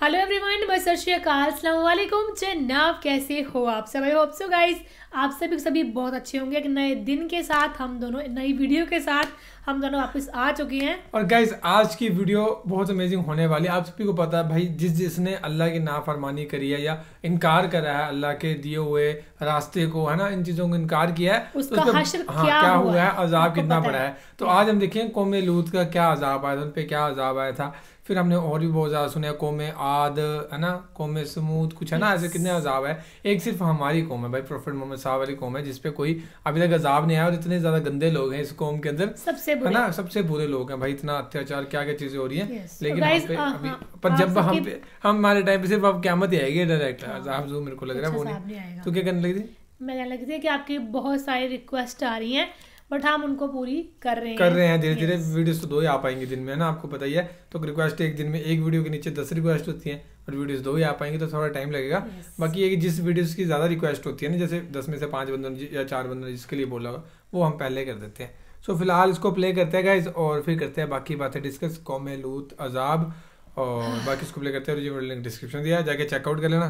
Hello everyone, मैं सत श्री अकाल, अस्सलाम वालेकुम। जनाब, कैसे हो आप सब? आई होप सो गाइस आप सभी बहुत अच्छे होंगे। एक नए दिन के साथ हम दोनों नई वीडियो के साथ हम दोनों वापस आ चुके हैं। और गाइस आज की वीडियो बहुत अमेजिंग होने वाली है। आप सभी को पता है भाई, जिसने अल्लाह की नाफरमानी करी है या इनकार करा है अल्लाह के दिए हुए रास्ते को, है ना, इन चीज़ों को इनकार किया है, उसका तो हश्र क्या हुआ है, अजाब कितना बड़ा है। तो हाँ। आज हम देखें कौम लूत का क्या अजाब आया था, उन पर क्या अजाब आया था। फिर हमने और भी बहुत ज़्यादा सुना, कौम आद, है ना, कौम समूद, कुछ है ना, ऐसे कितने अजाब है। एक सिर्फ हमारी कौम है भाई, प्रोफेट मोहम्मद साहब वाली कौम है, जिसपे कोई अभी तक अजाब नहीं आया। और इतने ज़्यादा गंदे लोग हैं इस कौम के अंदर, है ना, सबसे बुरे लोग हैं भाई। इतना अत्याचार, क्या क्या चीज़ें हो रही हैं। लेकिन हम पे अभी पर जब हम हमारे टाइम पे सिर्फ अब क़यामत ही आएगी डायरेक्ट। अजाब जो मेरे को लग रहा है वो नहीं। तो क्या करने लगी थी? मैं कहने लगी थी कि आपकी बहुत सारी रिक्वेस्ट आ रही हैं, बट हम उनको पूरी कर रहे हैं धीरे धीरे। वीडियोस तो 2 ही आ पाएंगे दिन में, है ना, आपको पता ही है। तो रिक्वेस्ट एक दिन में, एक वीडियो के नीचे 10 रिक्वेस्ट होती हैं और वीडियोस 2 ही आ पाएंगे, तो थोड़ा टाइम लगेगा। बाकी ये जिस वीडियोस की ज़्यादा रिक्वेस्ट होती है ना, जैसे 10 में से 5 बंदों या 4 बंदों जिसके लिए बोला होगा, वो हम पहले कर देते हैं। सो फिलहाल इसको प्ले करते हैं गाइज, और फिर करते हैं बाकी बातें डिस्कस, कौम लूत, अजाब, और बाकी इसको प्ले करते हैं। लिंक डिस्क्रिप्शन दिया, जाके चेकआउट कर लेना।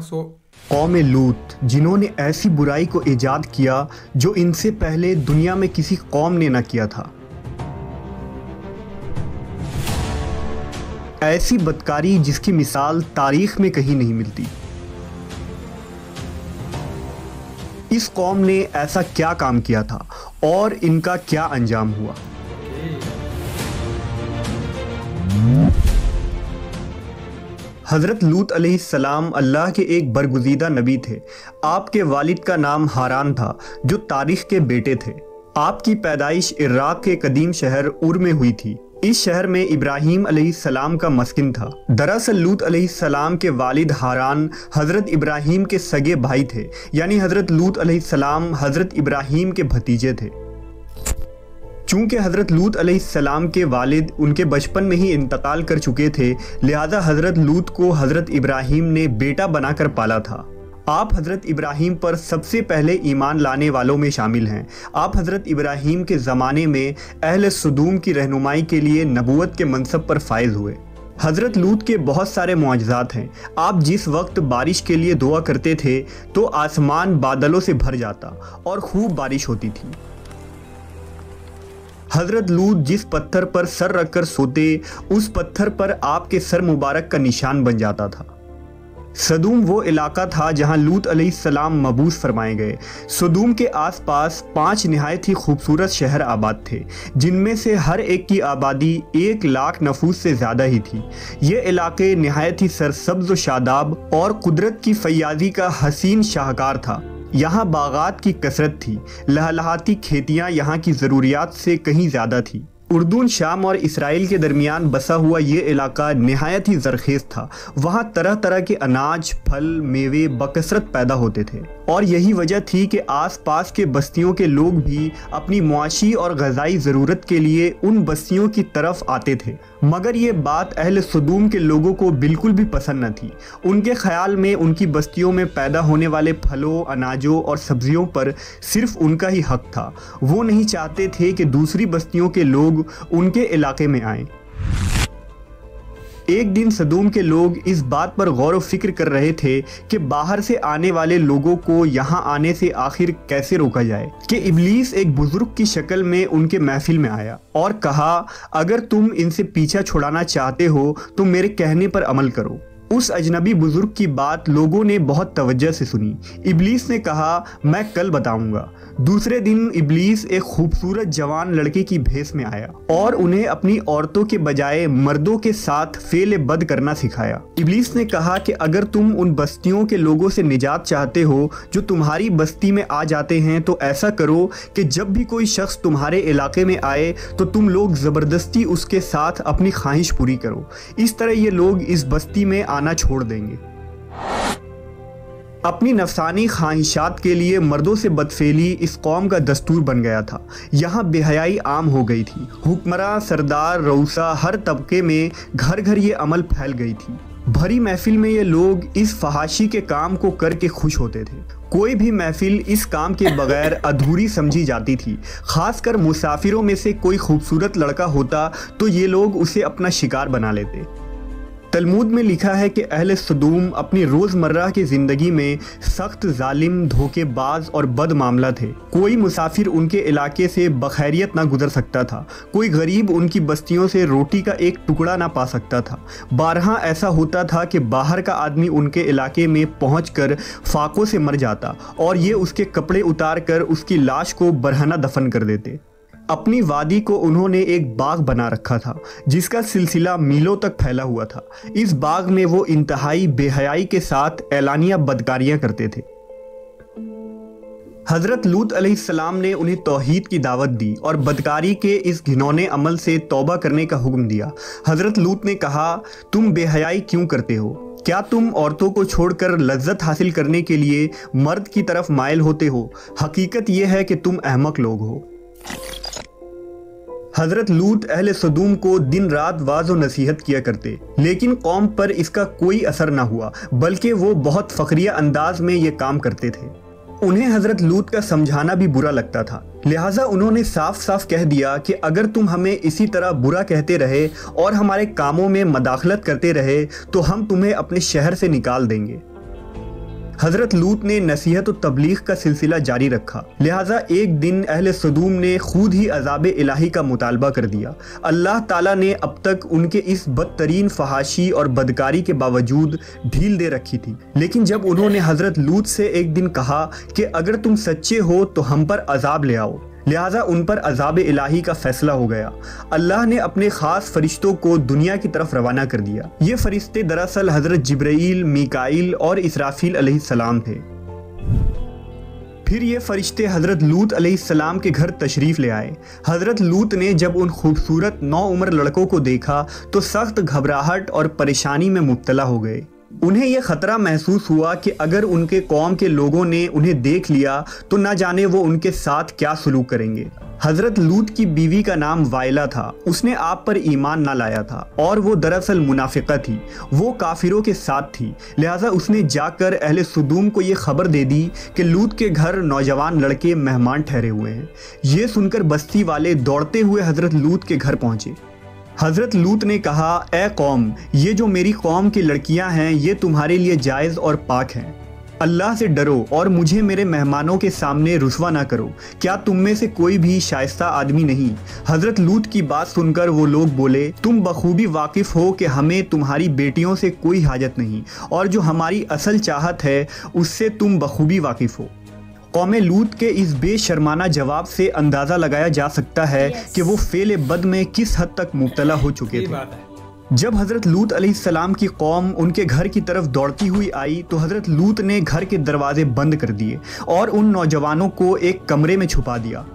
कौम लूत, जिन्होंने ऐसी बुराई को ईजाद किया जो इनसे पहले दुनिया में किसी कौम ने न किया था। ऐसी बदकारी जिसकी मिसाल तारीख में कहीं नहीं मिलती। इस कौम ने ऐसा क्या काम किया था और इनका क्या अंजाम हुआ? हज़रत लूत अलैहिस्सलाम अल्लाह के एक बरगुज़ीदा नबी थे। आपके वालिद का नाम हारान था, जो तारिख के बेटे थे। आपकी पैदाइश इराक़ के कदीम शहर उर में हुई थी। इस शहर में इब्राहीम अलैहिस्सलाम का मस्किन था। दरअसल लूत अलैहिस्सलाम के वालिद हारान हज़रत इब्राहीम के सगे भाई थे, यानी हज़रत लूत अलैहिस्सलाम हज़रत इब्राहीम के भतीजे थे। चूँकि हज़रत लूत अलैहिस्सलाम के वालिद उनके बचपन में ही इंतकाल कर चुके थे, लिहाजा हज़रत लूत को हज़रत इब्राहीम ने बेटा बनाकर पाला था। आप हज़रत इब्राहीम पर सबसे पहले ईमान लाने वालों में शामिल हैं। आप हज़रत इब्राहीम के ज़माने में अहले सदूम की रहनुमाई के लिए नबूवत के मनसब पर फाइज हुए। हज़रत लूत के बहुत सारे मुआजिज़ात हैं। आप जिस वक्त बारिश के लिए दुआ करते थे तो आसमान बादलों से भर जाता और खूब बारिश होती थी। हज़रत लूत जिस पत्थर पर सर रखकर सोते, उस पत्थर पर आपके सर मुबारक का निशान बन जाता था। सदूम वो इलाका था जहां लूत अलैहिस्सलाम मबूस फरमाए गए। सदूम के आसपास 5 निहायत ही खूबसूरत शहर आबाद थे, जिनमें से हर एक की आबादी 1 लाख नफूस से ज़्यादा ही थी। ये इलाके निहायत ही सरसब्ज़ व शादाब और कुदरत की फैयाज़ी का हसीन शाहकार था। यहाँ बागात की कसरत थी। लहलहाती खेतियाँ यहाँ की ज़रूरियात से कहीं ज़्यादा थी। उर्दून, शाम और इसराइल के दरमियान बसा हुआ ये इलाका निहायत ही ज़रखेज़ था। वहाँ तरह तरह के अनाज, फल, मेवे बकसरत पैदा होते थे, और यही वजह थी कि आसपास के बस्तियों के लोग भी अपनी मुआशी और ग़ज़ाई ज़रूरत के लिए उन बस्तियों की तरफ आते थे। मगर ये बात अहले सदूम के लोगों को बिल्कुल भी पसंद न थी। उनके ख़याल में उनकी बस्तियों में पैदा होने वाले फलों, अनाजों और सब्जियों पर सिर्फ उनका ही हक था। वो नहीं चाहते थे कि दूसरी बस्तियों के लोग उनके इलाके में आएं। एक दिन सदूम के लोग इस बात पर गौर व फिक्र कर रहे थे कि बाहर से आने वाले लोगों को यहाँ आने से आखिर कैसे रोका जाए, कि इब्लीस एक बुजुर्ग की शक्ल में उनके महफिल में आया और कहा, अगर तुम इनसे पीछा छुड़ाना चाहते हो तो मेरे कहने पर अमल करो। उस अजनबी बुजुर्ग की बात लोगों ने बहुत तवज्जो से सुनी। इब्लीस ने कहा, मैं कल बताऊंगा। दूसरे दिन इब्लीस एक खूबसूरत जवान लड़के की भेस में आया और उन्हें अपनी औरतों के बजाय मर्दों के साथ फेल बद करना सिखाया। इब्लीस ने कहा कि अगर तुम उन बस्तियों के लोगों से निजात चाहते हो जो तुम्हारी बस्ती में आ जाते हैं, तो ऐसा करो कि जब भी कोई शख्स तुम्हारे इलाके में आए तो तुम लोग ज़बरदस्ती उसके साथ अपनी ख्वाहिश पूरी करो। इस तरह ये लोग इस बस्ती में आना छोड़ देंगे। अपनी नफसानी ख्वाहिशात के लिए मर्दों से बदफेली इस कौम का दस्तूर बन गया था। यहाँ बेहयाई आम हो गई थी। हुक्मरान, सरदार, रऊसा, हर तबके में घर घर ये अमल फैल गई थी। भरी महफिल में ये लोग इस फहाशी के काम को करके खुश होते थे। कोई भी महफिल इस काम के बगैर अधूरी समझी जाती थी। खासकर मुसाफिरों में से कोई खूबसूरत लड़का होता तो ये लोग उसे अपना शिकार बना लेते। तलमूद में लिखा है कि अहले सदूम अपनी रोज़मर्रा की ज़िंदगी में सख्त जालिम, धोखेबाज और बद मामला थे। कोई मुसाफिर उनके इलाके से बखैरियत ना गुजर सकता था, कोई गरीब उनकी बस्तियों से रोटी का एक टुकड़ा ना पा सकता था। बारहा ऐसा होता था कि बाहर का आदमी उनके इलाके में पहुंचकर फाकों से मर जाता और ये उसके कपड़े उतार कर उसकी लाश को बरहना दफन कर देते। अपनी वादी को उन्होंने एक बाग बना रखा था जिसका सिलसिला मीलों तक फैला हुआ था। इस बाग में वो इंतहाई बेहयाई के साथ एलानिया बदकारियां करते थे। हज़रत लूत अलैहिस्सलाम ने उन्हें तौहीद की दावत दी और बदकारी के इस घिनौने अमल से तौबा करने का हुक्म दिया। हज़रत लूत ने कहा, तुम बेहयाई क्यों करते हो? क्या तुम औरतों को छोड़कर लज्जत हासिल करने के लिए मर्द की तरफ माइल होते हो? हकीकत यह है कि तुम अहमक लोग हो। हज़रत लूत अहले सदूम को दिन रात वाज़ और नसीहत किया करते, लेकिन कौम पर इसका कोई असर ना हुआ, बल्कि वो बहुत फ़ख्रिया अंदाज में ये काम करते थे। उन्हें हज़रत लूत का समझाना भी बुरा लगता था, लिहाजा उन्होंने साफ साफ कह दिया कि अगर तुम हमें इसी तरह बुरा कहते रहे और हमारे कामों में मदाखलत करते रहे तो हम तुम्हें अपने शहर से निकाल देंगे। हज़रत लूत ने नसीहत और तबलीग का सिलसिला जारी रखा, लिहाजा एक दिन अहले सदूम ने खुद ही अज़ाब इलाही का मुतालबा कर दिया। अल्लाह ताला ने अब तक उनके इस बदतरीन फहाशी और बदकारी के बावजूद ढील दे रखी थी, लेकिन जब उन्होंने हज़रत लूत से एक दिन कहा कि अगर तुम सच्चे हो तो हम पर अज़ाब ले आओ, लिहाजा उन पर अज़ाब इलाही का फैसला हो गया। अल्लाह ने अपने ख़ास फरिश्तों को दुनिया की तरफ रवाना कर दिया। ये फरिश्ते दरअसल हज़रत जिब्राईल, मीकाईल और इसराफील अलैहिस्सलाम थे। फिर ये फरिश्ते हज़रत लूत अलैहिस्सलाम के घर तशरीफ़ ले आए। हज़रत लूत ने जब उन खूबसूरत नौउम्र लड़कों को देखा तो सख्त घबराहट और परेशानी में मुब्तला हो गए। उन्हें यह ख़तरा महसूस हुआ कि अगर उनके कौम के लोगों ने उन्हें देख लिया तो ना जाने वो उनके साथ क्या सलूक करेंगे। हज़रत लूत की बीवी का नाम वाइला था। उसने आप पर ईमान ना लाया था और वो दरअसल मुनाफिका थी, वो काफिरों के साथ थी। लिहाजा उसने जाकर अहले सदूम को ये खबर दे दी कि लूत के घर नौजवान लड़के मेहमान ठहरे हुए हैं। ये सुनकर बस्ती वाले दौड़ते हुए हज़रत लूत के घर पहुँचे। हज़रत लूत ने कहा, ए कौम, ये जो मेरी कौम की लड़कियां हैं ये तुम्हारे लिए जायज़ और पाक हैं। अल्लाह से डरो और मुझे मेरे मेहमानों के सामने रुसवा ना करो। क्या तुम में से कोई भी शाइस्ता आदमी नहीं? हज़रत लूत की बात सुनकर वो लोग बोले, तुम बखूबी वाकिफ़ हो कि हमें तुम्हारी बेटियों से कोई हाजत नहीं और जो हमारी असल चाहत है उससे तुम बखूबी वाकिफ़ हो। कौम लूत के इस बेशर्माना जवाब से अंदाज़ा लगाया जा सकता है कि वो फेल बद में किस हद तक मुब्तला हो चुके थे। जब हज़रत लूत अलैहिस्सलाम की कौम उनके घर की तरफ दौड़ती हुई आई तो हज़रत लूत ने घर के दरवाजे बंद कर दिए और उन नौजवानों को एक कमरे में छुपा दिया।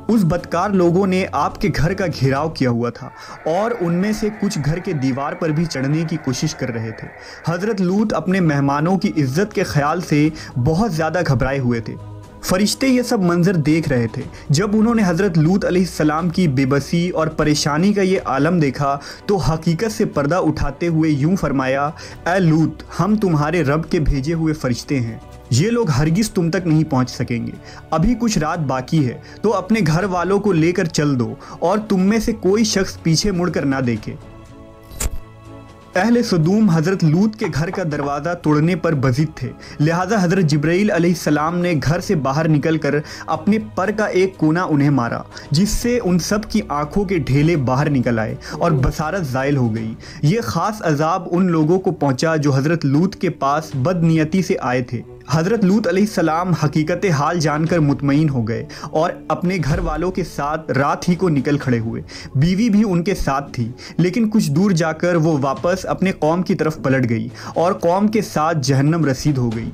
उस बदकार लोगों ने आपके घर का घेराव किया हुआ था और उनमें से कुछ घर के दीवार पर भी चढ़ने की कोशिश कर रहे थे। हज़रत लूत अपने मेहमानों की इज्जत के ख्याल से बहुत ज़्यादा घबराए हुए थे। फरिश्ते ये सब मंजर देख रहे थे। जब उन्होंने हज़रत लूत अलैहिस्सलाम की बेबसी और परेशानी का ये आलम देखा तो हकीकत से पर्दा उठाते हुए यूं फरमाया, ए लूत, हम तुम्हारे रब के भेजे हुए फरिश्ते हैं। ये लोग हरगिज़ तुम तक नहीं पहुंच सकेंगे। अभी कुछ रात बाकी है तो अपने घर वालों को लेकर चल दो और तुम में से कोई शख्स पीछे मुड़कर ना देखे। अहले सदूम हज़रत लूत के घर का दरवाज़ा तोड़ने पर बज़िद थे, लिहाजा हज़रत जिब्राईल अलैहिस्सलाम ने घर से बाहर निकलकर अपने पर का एक कोना उन्हें मारा, जिससे उन सब की आंखों के ढेले बाहर निकल आए और बसारत ज़ायल हो गई। ये ख़ास अजाब उन लोगों को पहुंचा जो हज़रत लूत के पास बदनीयती से आए थे। हज़रत लूत अलैहिस्सलाम हकीकत हाल जानकर मुतमईन हो गए और अपने घर वालों के साथ रात ही को निकल खड़े हुए। बीवी भी उनके साथ थी, लेकिन कुछ दूर जाकर वो वापस अपने कौम की तरफ पलट गई और कौम के साथ जहन्नम रसीद हो गई।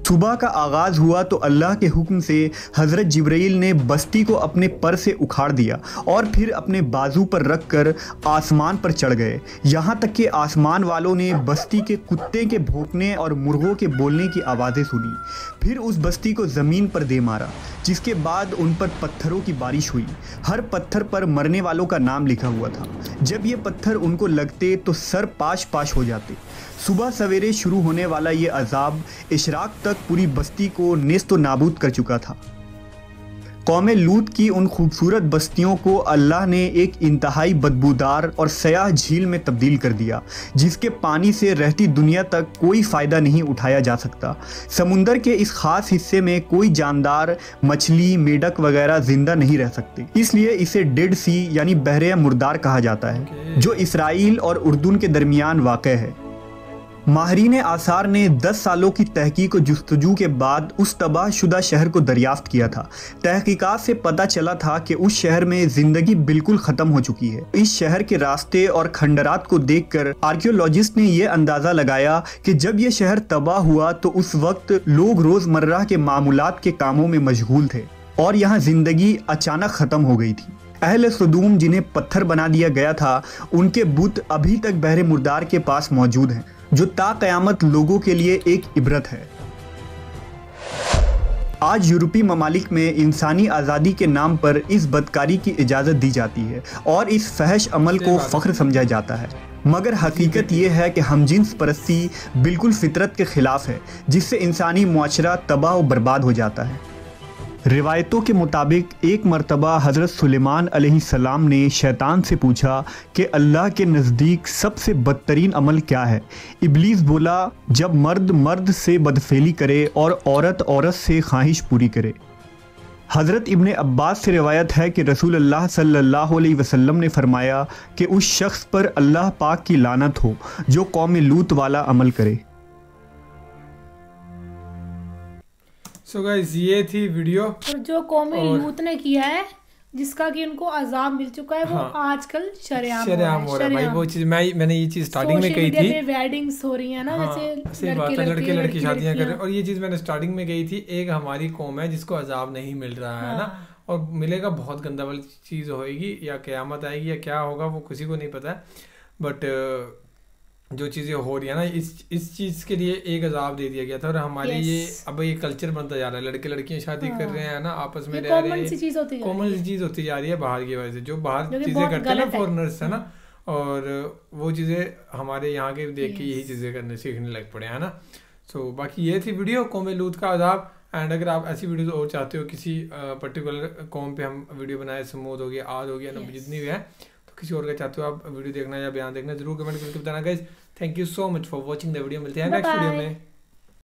सुबह का आगाज़ हुआ तो अल्लाह के हुक्म से हज़रत जिब्राईल ने बस्ती को अपने पर से उखाड़ दिया और फिर अपने बाजू पर रखकर आसमान पर चढ़ गए। यहाँ तक कि आसमान वालों ने बस्ती के कुत्ते के भौंकने और मुर्गों के बोलने की आवाज़ें सुनी। फिर उस बस्ती को ज़मीन पर दे मारा, जिसके बाद उन पर पत्थरों की बारिश हुई। हर पत्थर पर मरने वालों का नाम लिखा हुआ था। जब ये पत्थर उनको लगते तो सर पाश पाश हो जाते। सुबह सवेरे शुरू होने वाला ये अजाब इशराक तक पूरी बस्ती को नेस्त नाबूद कर चुका था। कौम लूत की उन खूबसूरत बस्तियों को अल्लाह ने एक इंतहाई बदबूदार और सयाह झील में तब्दील कर दिया, जिसके पानी से रहती दुनिया तक कोई फ़ायदा नहीं उठाया जा सकता। समुंदर के इस ख़ास हिस्से में कोई जानदार, मछली, मेढक वगैरह ज़िंदा नहीं रह सकते, इसलिए इसे डेड सी यानी बहरे मुर्दार कहा जाता है, जो इसराइल और उर्दून के दरमियान वाक़ है। माहरीन आसार ने 10 सालों की तहकीक और जुस्तजू के बाद उस तबाहशुदा शहर को दरियाफ्त किया था। तहकीकात से पता चला था कि उस शहर में जिंदगी बिल्कुल ख़त्म हो चुकी है। इस शहर के रास्ते और खंडरात को देखकर आर्कियोलॉजिस्ट ने यह अंदाज़ा लगाया कि जब यह शहर तबाह हुआ तो उस वक्त लोग रोज़मर्रा के मामूलात के कामों में मशगूल थे और यहाँ जिंदगी अचानक ख़त्म हो गई थी। अहले सदूम, जिन्हें पत्थर बना दिया गया था, उनके बुत अभी तक बहरे मुर्दार के पास मौजूद हैं, जो ता क़यामत लोगों के लिए एक इबरत है। आज यूरोपीय ममालिक में इंसानी आज़ादी के नाम पर इस बदकारी की इजाज़त दी जाती है और इस फहश अमल को फ़ख्र समझा जाता है, मगर हकीकत ये है कि हमजिन्स परस्ती बिल्कुल फितरत के ख़िलाफ़ है, जिससे इंसानी मुआशरा तबाह और बर्बाद हो जाता है। रिवायतों के मुताबिक एक मरतबा हज़रत सुलेमान अलैहिस्सलाम ने शैतान से पूछा कि अल्लाह के नज़दीक सबसे बदतरीन अमल क्या है। इब्लीस बोला, जब मर्द मर्द से बदफेली करे और औरत औरत से ख्वाहिश पूरी करे। हज़रत इब्ने अब्बास से रिवायत है कि रसूल अल्लाह सल्लल्लाहु अलैहि वसल्लम ने फरमाया कि उस शख्स पर अल्लाह पाक की लानत हो जो कौम लूत वाला अमल करे। सो गाइस, ये थी वीडियो। और जो कौम लूत ने किया है, जिसका कि उनको अजाब मिल चुका है, वो आजकल शरेआम हो रहा है। भाई वो चीज मैंने ये चीज स्टार्टिंग में कही थी, वेडिंग्स हो रही है ना, जैसे लड़के लड़की शादियां कर रहे हैं, और ये चीज मैंने स्टार्टिंग में कही थी। एक हमारी कौम है जिसको अजाब नहीं मिल रहा है ना, और मिलेगा, बहुत गंदा वाली चीज होएगी, या क़यामत आएगी या क्या होगा वो किसी को नहीं पता है। बट जो चीज़ें हो रही है ना, इस चीज़ के लिए एक अजाब दे दिया गया था, और हमारे ये अब ये कल्चर बनता जा रहा है। लड़के लड़कियां शादी कर रहे हैं ना, आपस में रह रहे हैं, कॉमन सी चीज़ होती जा रही है बाहर की वजह से। जो बाहर चीज़ें करते हैं ना फॉरेनर्स है ना, और वो चीज़ें हमारे यहाँ के देख के यही चीज़ें करने सीखने लग पड़े हैं ना। सो बाकी ये थी वीडियो कौम लूत का अजाब। एंड अगर आप ऐसी वीडियोस और चाहते हो, किसी पर्टिकुलर कौम पे हम वीडियो बनाए, समूद हो गया, आद हो गया ना, जितनी भी है, किसी और का चाहते हो आप वीडियो देखना या बयान देखना, जरूर कमेंट करके बताना guys. Thank you so much for watching the video. मिलते हैं नेक्स्ट वीडियो में।